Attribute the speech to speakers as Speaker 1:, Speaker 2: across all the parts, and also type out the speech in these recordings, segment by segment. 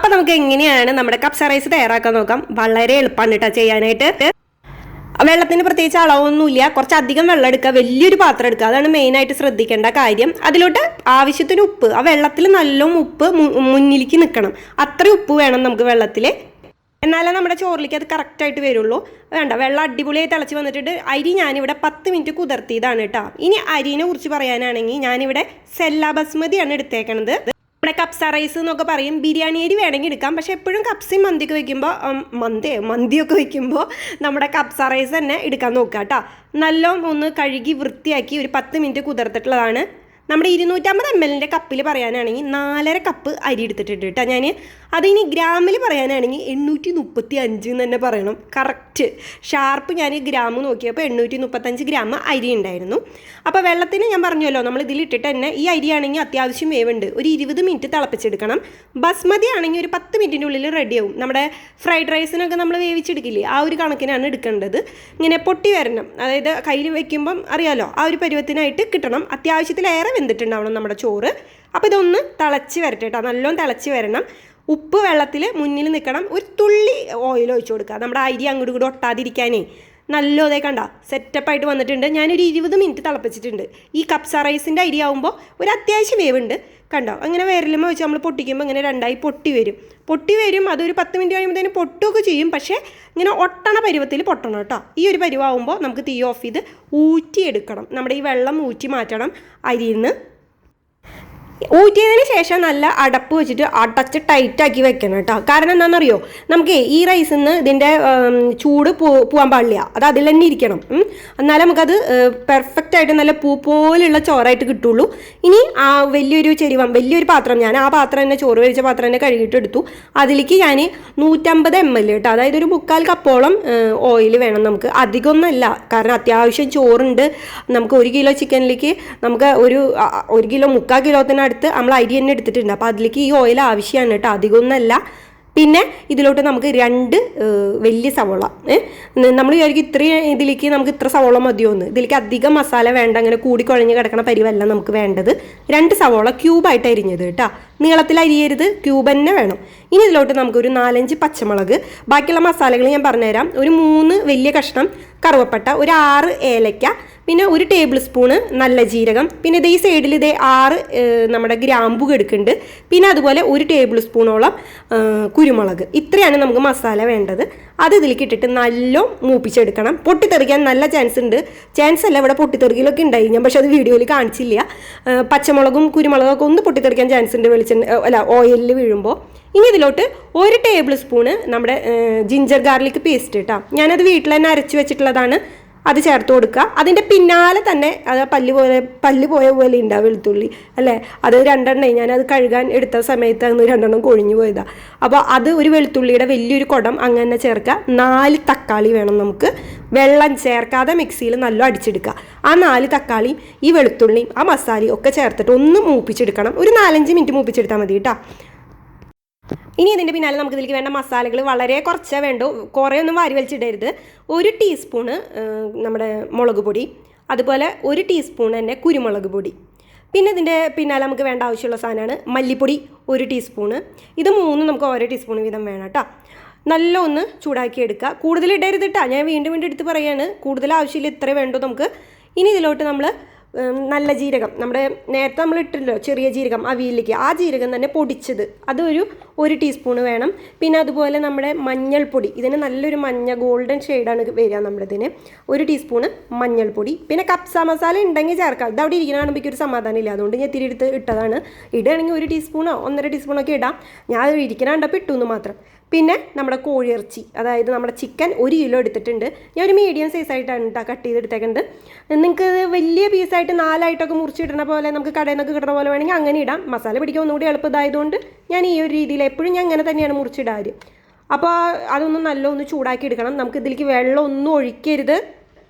Speaker 1: അപ്പോൾ നമുക്ക് എങ്ങനെയാണ് നമ്മുടെ കപ്സ റൈസ് തയ്യാറാക്കാൻ നോക്കാം. വളരെ എളുപ്പമാണ് കേട്ടോ ചെയ്യാനായിട്ട്. വെള്ളത്തിന് പ്രത്യേകിച്ച് അളവൊന്നുമില്ല. കുറച്ചധികം വെള്ളം എടുക്കുക, വലിയൊരു പാത്രം എടുക്കുക. അതാണ് മെയിനായിട്ട് ശ്രദ്ധിക്കേണ്ട കാര്യം. അതിലോട്ട് ആവശ്യത്തിന് ഉപ്പ്, ആ വെള്ളത്തിൽ നല്ലോണം ഉപ്പ് മുന്നിലേക്ക് നിൽക്കണം. അത്രയും ഉപ്പ് വേണം നമുക്ക് വെള്ളത്തിൽ. എന്നാലേ നമ്മുടെ ചോറിലേക്ക് അത് കറക്റ്റായിട്ട് വരുള്ളൂ. വേണ്ട, വെള്ളം അടിപൊളിയായി തിളച്ച് വന്നിട്ടുണ്ട്. അരി ഞാനിവിടെ 10 മിനിറ്റ് കുതിർത്തിയതാണ് കേട്ടോ. ഇനി അരിനെ കുറിച്ച് പറയാനാണെങ്കിൽ ഞാനിവിടെ സെല്ല ബസ്മതിയാണ് എടുത്തേക്കണത്. നമ്മുടെ കപ്സ റൈസ് എന്നൊക്കെ പറയും. ബിരിയാണി അരി വേണമെങ്കിൽ എടുക്കാം. പക്ഷെ എപ്പോഴും കപ്സയും മന്തിയൊക്കെ വയ്ക്കുമ്പോൾ മന്തിയൊക്കെ വയ്ക്കുമ്പോൾ നമ്മുടെ കപ്സ റൈസ് തന്നെ എടുക്കാൻ നോക്കുക കേട്ടോ. നല്ലോണം ഒന്ന് കഴുകി വൃത്തിയാക്കി ഒരു 10 മിനിറ്റ് കുതിർത്തിട്ടുള്ളതാണ്. നമ്മുടെ 250 ml കപ്പിൽ പറയാനാണെങ്കിൽ 4.5 കപ്പ് അരി എടുത്തിട്ടുണ്ട് കേട്ടോ ഞാൻ. അതിനി ഗ്രാമിൽ പറയാനാണെങ്കിൽ 835 എന്ന് തന്നെ പറയണം. കറക്റ്റ് ഷാർപ്പ് ഞാൻ ഗ്രാം നോക്കിയപ്പോൾ 835 ഗ്രാം അരി ഉണ്ടായിരുന്നു. അപ്പോൾ വെള്ളത്തിന് ഞാൻ പറഞ്ഞല്ലോ, നമ്മൾ ഇതിലിട്ടിട്ട് തന്നെ ഈ അരിയാണെങ്കിൽ അത്യാവശ്യം വേവുണ്ട്. ഒരു 20 മിനിറ്റ് തിളപ്പിച്ചെടുക്കണം. ബസ്മതി ആണെങ്കിൽ ഒരു 10 മിനിറ്റിൻ്റെ ഉള്ളിൽ റെഡിയാവും. നമ്മുടെ ഫ്രൈഡ് റൈസിനൊക്കെ നമ്മൾ വേവിച്ചെടുക്കില്ലേ, ആ ഒരു കണക്കിനാണ് എടുക്കേണ്ടത്. ഇങ്ങനെ പൊട്ടി വരണം, അതായത് കയ്യിൽ വയ്ക്കുമ്പം അറിയാലോ, ആ ഒരു പരുവത്തിനായിട്ട് കിട്ടണം. അത്യാവശ്യത്തിലേറെ വെന്തിട്ടുണ്ടാവണം നമ്മുടെ ചോറ്. അപ്പോൾ ഇതൊന്ന് തിളച്ച് വരട്ടെ കേട്ടോ, നല്ലോണം തിളച്ച് വരണം. ഉപ്പ് വെള്ളത്തിൽ മുന്നിൽ നിൽക്കണം. ഒരു തുള്ളി ഓയിൽ ഒഴിച്ചു കൊടുക്കുക, നമ്മുടെ അരി അങ്ങോട്ട് കൂടി ഒട്ടാതിരിക്കാനേ. നല്ലതേ കണ്ട സെറ്റപ്പായിട്ട് വന്നിട്ടുണ്ട്. ഞാനൊരു 20 മിനിറ്റ് തിളപ്പിച്ചിട്ടുണ്ട്. ഈ കപ്സ റൈസിൻ്റെ അരി ആകുമ്പോൾ ഒരു അത്യാവശ്യം വേവുണ്ട്. കണ്ടോ, അങ്ങനെ വിരലുമ്പോൾ വെച്ച് നമ്മൾ പൊട്ടിക്കുമ്പോൾ ഇങ്ങനെ രണ്ടായി പൊട്ടി വരും. അതൊരു 10 മിനിറ്റ് കഴിയുമ്പോഴത്തേനും പൊട്ടുകയൊക്കെ ചെയ്യും. പക്ഷേ ഇങ്ങനെ ഒട്ടണ പരുവത്തിൽ പൊട്ടണം കേട്ടോ. ഈ ഒരു പരുവാകുമ്പോൾ നമുക്ക് തീ ഓഫ് ചെയ്ത് ഊറ്റിയെടുക്കണം. നമ്മുടെ ഈ വെള്ളം ഊറ്റി മാറ്റണം അരിയിൽ നിന്ന്. ഊറ്റിയതിന് ശേഷം നല്ല അടപ്പ് വെച്ചിട്ട് അടച്ച് ടൈറ്റാക്കി വെക്കണം കേട്ടോ. കാരണം എന്താണെന്നറിയോ, നമുക്ക് ഈ റൈസിൽ നിന്ന് ഇതിൻ്റെ ചൂട് പോകാൻ പാടില്ല. അത് അതിൽ തന്നെ ഇരിക്കണം. എന്നാലേ നമുക്കത് പെർഫെക്റ്റ് ആയിട്ട് നല്ല പൂ പോലുള്ള ചോറായിട്ട് കിട്ടുള്ളൂ. ഇനി ആ വലിയൊരു പാത്രം, ഞാൻ ആ പാത്രം തന്നെ, ചോറ് കഴിച്ച പാത്രം തന്നെ കഴുകിയിട്ട് എടുത്തു. അതിലേക്ക് ഞാൻ 150 ml കേട്ടോ, അതായത് ഒരു 3/4 കപ്പോളം ഓയിൽ വേണം നമുക്ക്. അധികമൊന്നുമല്ല, കാരണം അത്യാവശ്യം ചോറുണ്ട്. നമുക്ക് 1 കിലോ ചിക്കനിലേക്ക് നമുക്ക് ഒരു കിലോ 3/4 കിലോത്തിന് അടുത്ത് നമ്മൾ അരി തന്നെ എടുത്തിട്ടുണ്ട്. അപ്പോൾ അതിലേക്ക് ഈ ഓയിൽ ആവശ്യമാണ് കേട്ടോ, അധികമൊന്നുമല്ല. പിന്നെ ഇതിലോട്ട് നമുക്ക് 2 വലിയ സവോള, നമ്മൾ വിചാരിക്കും ഇത്രയും ഇതിലേക്ക് നമുക്ക് ഇത്ര സവോള മതിയോന്ന്. ഇതിലേക്ക് അധികം മസാല വേണ്ട, അങ്ങനെ കൂടിക്കുഴഞ്ഞ് കിടക്കണ പരിവല്ല നമുക്ക് വേണ്ടത്. 2 സവോള ക്യൂബായിട്ട് അരിഞ്ഞത് കേട്ടോ, നീളത്തിൽ അരിയരുത്, ക്യൂബ് തന്നെ വേണം. ഇനി ഇതിലോട്ട് നമുക്കൊരു 4-5 പച്ചമുളക്, ബാക്കിയുള്ള മസാലകൾ ഞാൻ പറഞ്ഞുതരാം. ഒരു 3 വലിയ കഷ്ണം കറുവപ്പട്ട, ഒരു 6 ഏലക്ക, പിന്നെ 1 ടേബിൾ സ്പൂണ് നല്ല ജീരകം, പിന്നെ ഈ സൈഡിൽ 6 നമ്മുടെ ഗ്രാമ്പു എടുക്കുന്നുണ്ട്, പിന്നെ അതുപോലെ 1 ടേബിൾ സ്പൂണോളം കുരുമുളക്. ഇത്രയാണ് നമുക്ക് മസാല വേണ്ടത്. അത് ഇതിലേക്ക് ഇട്ടിട്ട് നല്ല മൂപ്പിച്ചെടുക്കണം. പൊട്ടിത്തെറിക്കാൻ നല്ല ചാൻസ് അല്ല, ഇവിടെ പൊട്ടിത്തെറിക്കലൊക്കെ ഉണ്ടായി ഞാൻ, പക്ഷെ അത് വീഡിയോയിൽ കാണിച്ചില്ല. പച്ചമുളകും കുരുമുളകൊക്കെ ഒന്ന് പൊട്ടിത്തെറിക്കാൻ ചാൻസ് ഉണ്ട് ഓയിലിൽ വീഴുമ്പോൾ. ഇനി ഇതിലോട്ട് 1 ടേബിൾ സ്പൂണ് നമ്മുടെ ജിഞ്ചർ ഗാർലിക് പേസ്റ്റ് കേട്ടോ, ഞാനത് വീട്ടിൽ തന്നെ അരച്ച് വെച്ചിട്ടുള്ളതാണ്. അത് ചേർത്ത് കൊടുക്കുക. അതിൻ്റെ പിന്നാലെ തന്നെ അത് പല്ല് പോയ പോലെ ഉണ്ടാവും വെളുത്തുള്ളി അല്ലേ, അത് 2 എണ്ണ ഞാനത് കഴുകാൻ എടുത്ത സമയത്ത് അന്ന് 2 എണ്ണം കൊഴിഞ്ഞു പോയതാണ്. അപ്പോൾ അത് ഒരു വെളുത്തുള്ളിയുടെ വലിയൊരു കുടം അങ്ങനെ ചേർക്കുക. 4 തക്കാളി വേണം നമുക്ക്, വെള്ളം ചേർക്കാതെ മിക്സിയിൽ നല്ല അടിച്ചെടുക്കുക. ആ 4 തക്കാളിയും ഈ വെളുത്തുള്ളിയും ആ മസാലയും ഒക്കെ ചേർത്തിട്ട് ഒന്ന് മൂപ്പിച്ചെടുക്കണം. ഒരു 4-5 മിനിറ്റ് മൂപ്പിച്ചെടുത്താൽ മതി കേട്ടോ. ഇനി ഇതിൻ്റെ പിന്നാലെ നമുക്ക് ഇതിലേക്ക് വേണ്ട മസാലകൾ വളരെ കുറച്ചേ വേണ്ടൂ, കുറേ ഒന്നും വാരി വലിച്ചിടരുത്. 1 ടീസ്പൂണ് നമ്മുടെ മുളക് പൊടി, അതുപോലെ 1 ടീസ്പൂൺ തന്നെ കുരുമുളക് പൊടി. പിന്നെ ഇതിൻ്റെ പിന്നാലെ നമുക്ക് വേണ്ട ആവശ്യമുള്ള സാധനമാണ് മല്ലിപ്പൊടി 1 ടീസ്പൂണ്. ഇത് 3 നമുക്ക് ഓരോ ടീസ്പൂൺ വീതം വേണം കേട്ടോ. നല്ല ഒന്ന് ചൂടാക്കി എടുക്കുക. കൂടുതൽ ഇടരുത് കേട്ടോ, ഞാൻ വീണ്ടും എടുത്ത് പറയുകയാണ്. കൂടുതൽ ആവശ്യമില്ല, ഇത്രേ വേണ്ടൂ നമുക്ക്. ഇനി ഇതിലോട്ട് നമ്മൾ നല്ല ജീരകം, നമ്മുടെ നേരത്തെ നമ്മൾ ഇട്ടില്ലോ ചെറിയ ജീരകം അവിയലിലേക്ക്, ആ ജീരകം തന്നെ പൊടിച്ചത് അതൊരു 1 ടീസ്പൂണ് വേണം. പിന്നെ അതുപോലെ നമ്മുടെ മഞ്ഞൾപ്പൊടി, ഇതിന് നല്ലൊരു ഗോൾഡൻ ഷെയ്ഡാണ് വരിക നമ്മളിതിന്. 1 ടീസ്പൂണ് മഞ്ഞൾപ്പൊടി. പിന്നെ കപ്സ മസാല ഉണ്ടെങ്കിൽ ചേർക്കാം. ഇത് അവിടെ ഇരിക്കുന്ന കാണുമ്പോൾ ഒരു സമാധാനം ഇല്ല, അതുകൊണ്ട് ഞാൻ ഇത്തിരി എടുത്ത് ഇട്ടതാണ്. ഇടുകയാണെങ്കിൽ 1 ടീസ്പൂണോ 1.5 ടീസ്പൂണൊക്കെ ഇടാം. ഞാൻ ഇരിക്കുന്ന കണ്ടപ്പോൾ ഇട്ടുന്ന് മാത്രം. പിന്നെ നമ്മുടെ കോഴിയിറച്ചി, അതായത് നമ്മുടെ ചിക്കൻ 1 കിലോ എടുത്തിട്ടുണ്ട്. ഞാൻ ഒരു മീഡിയം സൈസായിട്ടാണ് കേട്ടോ കട്ട് ചെയ്തെടുത്തേക്കുന്നത്. നിങ്ങൾക്ക് വലിയ പീസായിട്ട് 4ആയിട്ടൊക്കെ മുറിച്ചിടുന്ന പോലെ നമുക്ക് കടയിൽ നിന്നൊക്കെ കിട്ടുന്ന പോലെ വേണമെങ്കിൽ അങ്ങനെ ഇടാം. മസാല പിടിക്കാൻ ഒന്നുകൂടി എളുപ്പമായതുകൊണ്ട് ഞാൻ ഈ ഒരു രീതിയിൽ എപ്പോഴും ഞാൻ അങ്ങനെ തന്നെയാണ് മുറിച്ചിടാറ്. അപ്പോൾ അതൊന്ന് നല്ലൊന്ന് ചൂടാക്കി എടുക്കണം. നമുക്ക് ഇതിലേക്ക് വെള്ളം ഒന്നും ഒഴിക്കരുത്.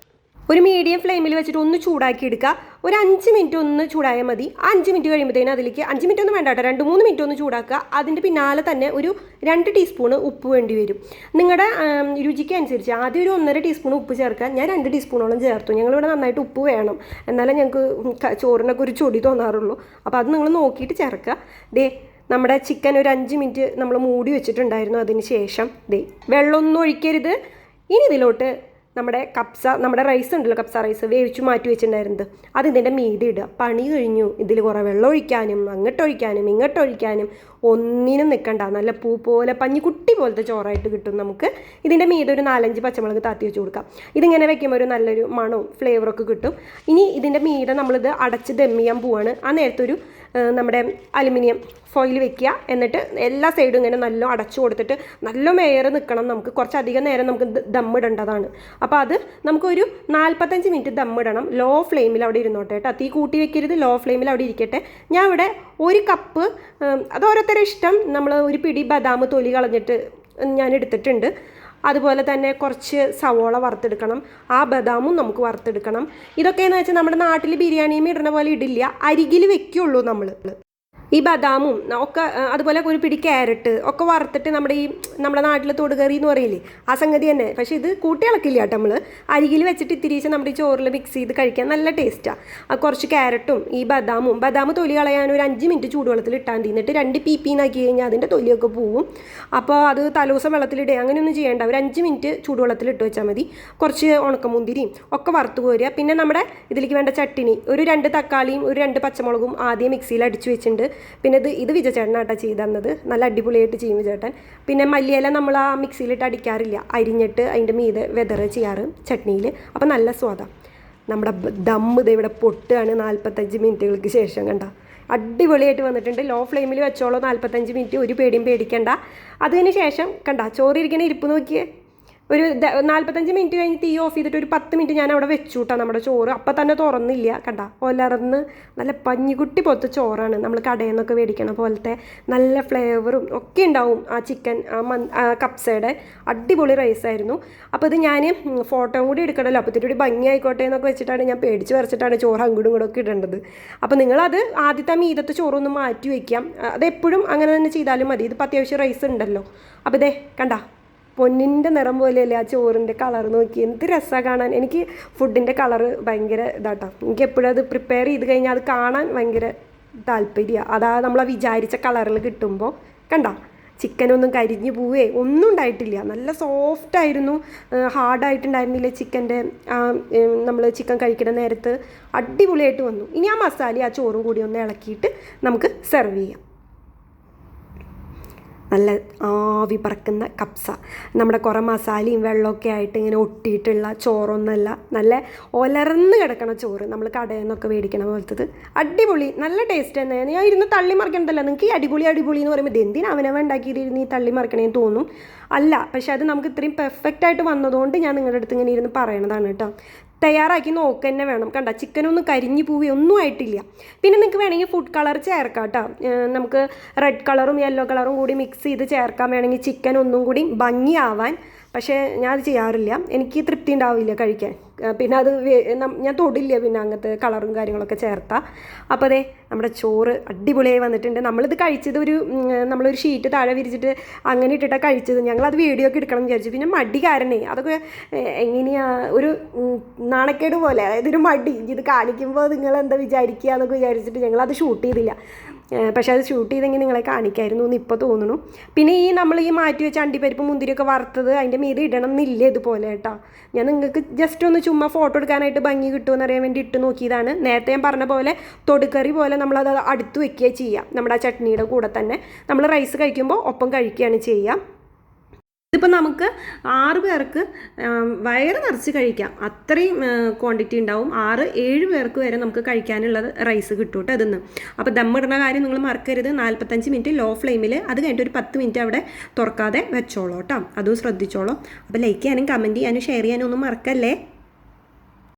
Speaker 1: ഒരു മീഡിയം ഫ്ലെയിമിൽ വെച്ചിട്ട് ഒന്ന് ചൂടാക്കി എടുക്കുക. ഒരു 5 മിനിറ്റ് ഒന്ന് ചൂടായാൽ മതി. ആ 5 മിനിറ്റ് കഴിയുമ്പോഴത്തേനും അതിലേക്ക് 5 മിനിറ്റ് ഒന്നും വേണ്ട കേട്ടോ, 2-3 മിനിറ്റ് ഒന്ന് ചൂടാക്കുക. അതിൻ്റെ പിന്നാലെ തന്നെ ഒരു 2 ടീസ്പൂണ് ഉപ്പ് വേണ്ടി വരും. നിങ്ങളുടെ രുചിക്ക് അനുസരിച്ച് ആദ്യം ഒരു 1.5 ടീസ്പൂൺ ഉപ്പ് ചേർക്കാൻ ഞാൻ 2 ടീസ്പൂണോളം ചേർത്തു. ഞങ്ങളിവിടെ നന്നായിട്ട് ഉപ്പ് വേണം, എന്നാലേ ഞങ്ങൾക്ക് ചോറിനൊക്കെ ഒരു ചൊടി തോന്നാറുള്ളൂ. അപ്പോൾ അത് നിങ്ങൾ നോക്കിയിട്ട് ചേർക്കുക. നമ്മുടെ ചിക്കൻ ഒരു 5 മിനിറ്റ് നമ്മൾ മൂടി വെച്ചിട്ടുണ്ടായിരുന്നു. അതിന് ശേഷം വെള്ളമൊന്നും ഒഴിക്കരുത്. ഇനി ഇതിലോട്ട് നമ്മുടെ റൈസ് ഉണ്ടല്ലോ, കപ്സ റൈസ് വേവിച്ച് മാറ്റി വെച്ചിട്ടുണ്ടായിരുന്നത്, അത് ഇതിൻ്റെ മീതെ ഇടുക. പണി കഴിഞ്ഞു. ഇതിൽ കുറേ വെള്ളം ഒഴിക്കാനും അങ്ങോട്ടൊഴിക്കാനും ഇങ്ങോട്ടൊഴിക്കാനും ഒന്നിനും നിൽക്കണ്ട. നല്ല പൂ പോലെ പഞ്ഞിക്കുട്ടി പോലത്തെ ചോറായിട്ട് കിട്ടും നമുക്ക്. ഇതിൻ്റെ മീതെ ഒരു 4-5 പച്ചമുളക് താത്തി വെച്ച് കൊടുക്കാം. ഇതിങ്ങനെ വെക്കുമ്പോൾ ഒരു നല്ലൊരു മണവും ഫ്ലേവറൊക്കെ കിട്ടും. ഇനി ഇതിൻ്റെ മീതെ നമ്മളിത് അടച്ച് ദം ചെയ്യാൻ പോവാണ്. ആ നേരത്തൊരു നമ്മുടെ അലുമിനിയം ഫോയിൽ വെക്കുക. എന്നിട്ട് എല്ലാ സൈഡും ഇങ്ങനെ നല്ല അടച്ചു കൊടുത്തിട്ട് നല്ല മേയർ നിൽക്കണം. നമുക്ക് കുറച്ചധികം നേരം നമുക്ക് ദമ്മിടേണ്ടതാണ്. അപ്പോൾ അത് നമുക്കൊരു 45 മിനിറ്റ് ദമ്മിടണം. ലോ ഫ്ലെയിമിൽ അവിടെ ഇരുന്നോട്ടെ കേട്ടോ. തീ കൂട്ടി വെക്കരുത്, ലോ ഫ്ലെയിമിൽ അവിടെ ഇരിക്കട്ടെ. ഞാൻ ഇവിടെ 1 കപ്പ്, അത് ഓരോരുത്തരുടെ ഇഷ്ടം, നമ്മൾ ഒരു പിടി ബദാം തൊലി കളഞ്ഞിട്ട് ഞാൻ എടുത്തിട്ടുണ്ട്. അതുപോലെ തന്നെ കുറച്ച് സവോള വറുത്തെടുക്കണം. ആ ബദാമും നമുക്ക് വറുത്തെടുക്കണം. ഇതൊക്കെയെന്ന് വെച്ചാൽ നമ്മുടെ നാട്ടിൽ ബിരിയാണിയും ഇടുന്ന പോലെ ഇടില്ല, അരികിൽ വെക്കുള്ളൂ നമ്മൾ. ഈ ബദാമും ഒക്കെ അതുപോലെ ഒരു പിടി ക്യാരറ്റ് ഒക്കെ വറുത്തിട്ട് നമ്മുടെ നാട്ടിൽ തൊടുകറി എന്ന് പറയില്ലേ, ആ സംഗതി തന്നെ. പക്ഷേ ഇത് കൂട്ടി ഇളക്കില്ല കേട്ടോ. നമ്മൾ അരികിൽ വെച്ചിട്ട് ഇത്തിരിച്ച് നമ്മുടെ ഈ ചോറിൽ മിക്സ് ചെയ്ത് കഴിക്കാൻ നല്ല ടേസ്റ്റാണ്. കുറച്ച് ക്യാരറ്റും ഈ ബദാം തൊലി കളയാൻ ഒരു 5 മിനിറ്റ് ചൂടുവെള്ളത്തിൽ ഇട്ടാൽ മതി. എന്നിട്ട് 2 പീപ്പീന്നാക്കി കഴിഞ്ഞാൽ അതിൻ്റെ തൊലിയൊക്കെ പോവും. അപ്പോൾ അത് തലേദിവസം വെള്ളത്തിലിടുക അങ്ങനെയൊന്നും ചെയ്യേണ്ട. ഒരു 5 മിനിറ്റ് ചൂടുവെള്ളത്തിൽ ഇട്ട് വെച്ചാൽ മതി. കുറച്ച് ഉണക്കമുന്തിരിയും ഒക്കെ വറുത്ത് കോരുക. പിന്നെ നമ്മുടെ ഇതിലേക്ക് വേണ്ട ചട്ടിനി, ഒരു 2 തക്കാളിയും ഒരു 2 പച്ചമുളകും ആദ്യം മിക്സിയിൽ അടിച്ച് വെച്ചിട്ടുണ്ട്. പിന്നെ ഇത് വിജയ ചേട്ടനാട്ടാ ചെയ്ത് തന്നത്. നല്ല അടിപൊളിയായിട്ട് ചെയ്യും ചേട്ടൻ. പിന്നെ മല്ലിയില നമ്മൾ ആ മിക്സിയിലിട്ട് അടിക്കാറില്ല, അരിഞ്ഞിട്ട് അതിൻ്റെ മീതെ വെതറ് ചെയ്യാറ് ചട്നിയിൽ. അപ്പം നല്ല സ്വാദാണ്. നമ്മുടെ ദമ്മ് ഇവിടെ പൊട്ടുകയാണ് 45 മിനിറ്റുകൾക്ക് ശേഷം. കണ്ട അടിപൊളിയായിട്ട് വന്നിട്ടുണ്ട്. ലോ ഫ്ലെയിമിൽ വെച്ചോളൂ 45 മിനിറ്റ്, ഒരു പേടിയും പേടിക്കണ്ട. അതിന് ശേഷം കണ്ട ചോറിരിക്കുന്ന ഇരിപ്പ് നോക്കിയേ. ഒരു 45 മിനിറ്റ് കഴിഞ്ഞ് തീ ഓഫ് ചെയ്തിട്ട് ഒരു 10 മിനിറ്റ് ഞാൻ അവിടെ വെച്ചു കൂട്ടാം നമ്മുടെ ചോറ്. അപ്പം തന്നെ തുറന്നില്ല. കണ്ട ഒലർന്ന് നല്ല പഞ്ഞിക്കുട്ടി പോലത്തെ ചോറാണ്. നമ്മൾ കടയിൽ നിന്നൊക്കെ മേടിക്കണ പോലത്തെ നല്ല ഫ്ലേവറും ഒക്കെ ഉണ്ടാവും ആ ചിക്കൻ കപ്സയുടെ. അടിപൊളി റൈസായിരുന്നു. അപ്പോൾ ഇത് ഞാൻ ഫോട്ടോ കൂടി എടുക്കണമല്ലോ, അപ്പോഴത്തേക്ക് ഒരു ഭംഗി ആയിക്കോട്ടെ എന്നൊക്കെ വെച്ചിട്ടാണ് ഞാൻ പേടിച്ച് വരച്ചിട്ടാണ് ചോറ് അങ്ങോട്ടും ഇങ്ങോട്ടും ഒക്കെ ഇടേണ്ടത്. അപ്പോൾ നിങ്ങളത് ആദ്യത്തെ മീതത്തെ ചോറൊന്ന് മാറ്റി വയ്ക്കാം. അതെപ്പോഴും അങ്ങനെ തന്നെ ചെയ്താലും മതി. ഇതിപ്പോൾ അത്യാവശ്യം റൈസ് ഉണ്ടല്ലോ. അപ്പോൾ കണ്ട പൊന്നിൻ്റെ നിറം പോലെയല്ലേ ആ ചോറിൻ്റെ കളർ. നോക്കി എന്ത് രസമാണ് കാണാൻ. എനിക്ക് ഫുഡിൻ്റെ കളറ് ഭയങ്കര ഇതാട്ടോ. എനിക്ക് എപ്പോഴും അത് പ്രിപ്പയർ ചെയ്ത് കഴിഞ്ഞാൽ അത് കാണാൻ ഭയങ്കര താല്പര്യമാണ്. അതാ നമ്മൾ വിചാരിച്ച കളറിൽ കിട്ടുമ്പോൾ. കണ്ട ചിക്കനൊന്നും കരിഞ്ഞു പോവേ ഒന്നും ഉണ്ടായിട്ടില്ല. നല്ല സോഫ്റ്റായിരുന്നു, ഹാർഡായിട്ടുണ്ടായിരുന്നില്ല ചിക്കൻ്റെ. നമ്മൾ ചിക്കൻ കഴിക്കുന്ന നേരത്ത് അടിപൊളിയായിട്ട് വന്നു. ഇനി ആ മസാല ആ ചോറും കൂടി ഒന്ന് ഇളക്കിയിട്ട് നമുക്ക് സെർവ് ചെയ്യാം. നല്ല ആവി പറക്കുന്ന കപ്സ, നമ്മുടെ കുറേ മസാലയും വെള്ളമൊക്കെ ആയിട്ട് ഇങ്ങനെ ഒട്ടിയിട്ടുള്ള ചോറൊന്നല്ല, നല്ല ഒലർന്ന് കിടക്കണ ചോറ്. നമ്മൾ കടയിൽ നിന്നൊക്കെ മേടിക്കണ പോലത്തത്. അടിപൊളി, നല്ല ടേസ്റ്റ് തന്നെ. ഞാൻ ഇരുന്ന് തള്ളി മറിക്കണതല്ല. നിങ്ങൾക്ക് ഈ അടിപൊളി എന്ന് പറയുമ്പോൾ ഇത് എന്തിനാ അവനവ ഉണ്ടാക്കിയിരുന്ന് ഈ തള്ളി മറിക്കണേന്ന് തോന്നും. അല്ല, പക്ഷെ അത് നമുക്ക് ഇത്രയും പെർഫെക്റ്റായിട്ട് വന്നതുകൊണ്ട് ഞാൻ നിങ്ങളുടെ അടുത്ത് ഇങ്ങനെ ഇരുന്ന് പറയണതാണ് കേട്ടോ. തയ്യാറാക്കി നോക്കുക തന്നെ വേണം. കണ്ട ചിക്കനൊന്നും കരിഞ്ഞു പോവുക ഒന്നും ആയിട്ടില്ല. പിന്നെ നിങ്ങൾക്ക് വേണമെങ്കിൽ ഫുഡ് കളർ ചേർക്കാം കേട്ടോ. നമുക്ക് റെഡ് കളറും യെല്ലോ കളറും കൂടി മിക്സ് ചെയ്ത് ചേർക്കാൻ വേണമെങ്കിൽ ചിക്കൻ ഒന്നും കൂടി ഭംഗിയാവാൻ. പക്ഷേ ഞാൻ അത് ചെയ്യാറില്ല, എനിക്ക് തൃപ്തി ഉണ്ടാവില്ല കഴിക്കാൻ. പിന്നെ അത് ഞാൻ തൊടില്ല പിന്നെ അങ്ങനത്തെ കളറും കാര്യങ്ങളൊക്കെ ചേർത്താൽ. അപ്പോൾ നമ്മുടെ ചോറ് അടിപൊളിയായി വന്നിട്ടുണ്ട്. നമ്മളിത് കഴിച്ചത് നമ്മളൊരു ഷീറ്റ് താഴെ വിരിച്ചിട്ട് അങ്ങനെ ഇട്ടിട്ടാണ് കഴിച്ചത്. ഞങ്ങളത് വീഡിയോ ഒക്കെ എടുക്കണം എന്ന് വിചാരിച്ചു. പിന്നെ മടി കാരണേ അതൊക്കെ ഒരു നാണക്കേട് പോലെ, അതായത് ഒരു മടി, ഇത് കാണിക്കുമ്പോൾ നിങ്ങൾ എന്താ വിചാരിക്കുക എന്നൊക്കെ വിചാരിച്ചിട്ട് ഞങ്ങളത് ഷൂട്ട് ചെയ്തില്ല. പക്ഷെ അത് ഷൂട്ട് ചെയ്തെങ്കിൽ നിങ്ങളെ കാണിക്കായിരുന്നു എന്ന് ഇപ്പോൾ തോന്നുന്നു. പിന്നെ നമ്മൾ ഈ മാറ്റി വെച്ച അണ്ടിപ്പരിപ്പ് മുന്തിരിയൊക്കെ വറുത്തത് അതിൻ്റെ മീതെ ഇടണം എന്നില്ല ഇതുപോലെ കേട്ടോ. ഞാൻ നിങ്ങൾക്ക് ജസ്റ്റ് ഒന്ന് ചുമ്മാ ഫോട്ടോ എടുക്കാനായിട്ട് ഭംഗി കിട്ടുമെന്ന് അറിയാൻ വേണ്ടി ഇട്ട് നോക്കിയതാണ്. നേരത്തെ ഞാൻ പറഞ്ഞ പോലെ തൊടുക്കറി പോലെ നമ്മളത് അടുത്ത് വെക്കുകയാണ് ചെയ്യുക. നമ്മുടെ ആ ചട്നിയുടെ കൂടെ തന്നെ നമ്മൾ റൈസ് കഴിക്കുമ്പോൾ ഒപ്പം കഴിക്കുകയാണ് ചെയ്യുക. ഇതിപ്പോൾ നമുക്ക് 6 പേർക്ക് വയറ് നിറച്ച് കഴിക്കാം. അത്രയും ക്വാണ്ടിറ്റി ഉണ്ടാവും. 6-7 പേർക്ക് വരെ നമുക്ക് കഴിക്കാനുള്ളത് റൈസ് കിട്ടും കേട്ടോ അതിന്ന്. അപ്പോൾ ദമ്മിടുന്ന കാര്യം നിങ്ങൾ മറക്കരുത്. 45 മിനിറ്റ് ലോ ഫ്ലെയിമിൽ, അത് കഴിഞ്ഞിട്ട് ഒരു 10 മിനിറ്റ് അവിടെ തുറക്കാതെ വെച്ചോളൂ കേട്ടോ. അതും ശ്രദ്ധിച്ചോളൂ. അപ്പോൾ ലൈക്ക് ചെയ്യാനും കമൻറ്റ് ചെയ്യാനും ഷെയർ ചെയ്യാനും ഒന്നും മറക്കല്ലേ.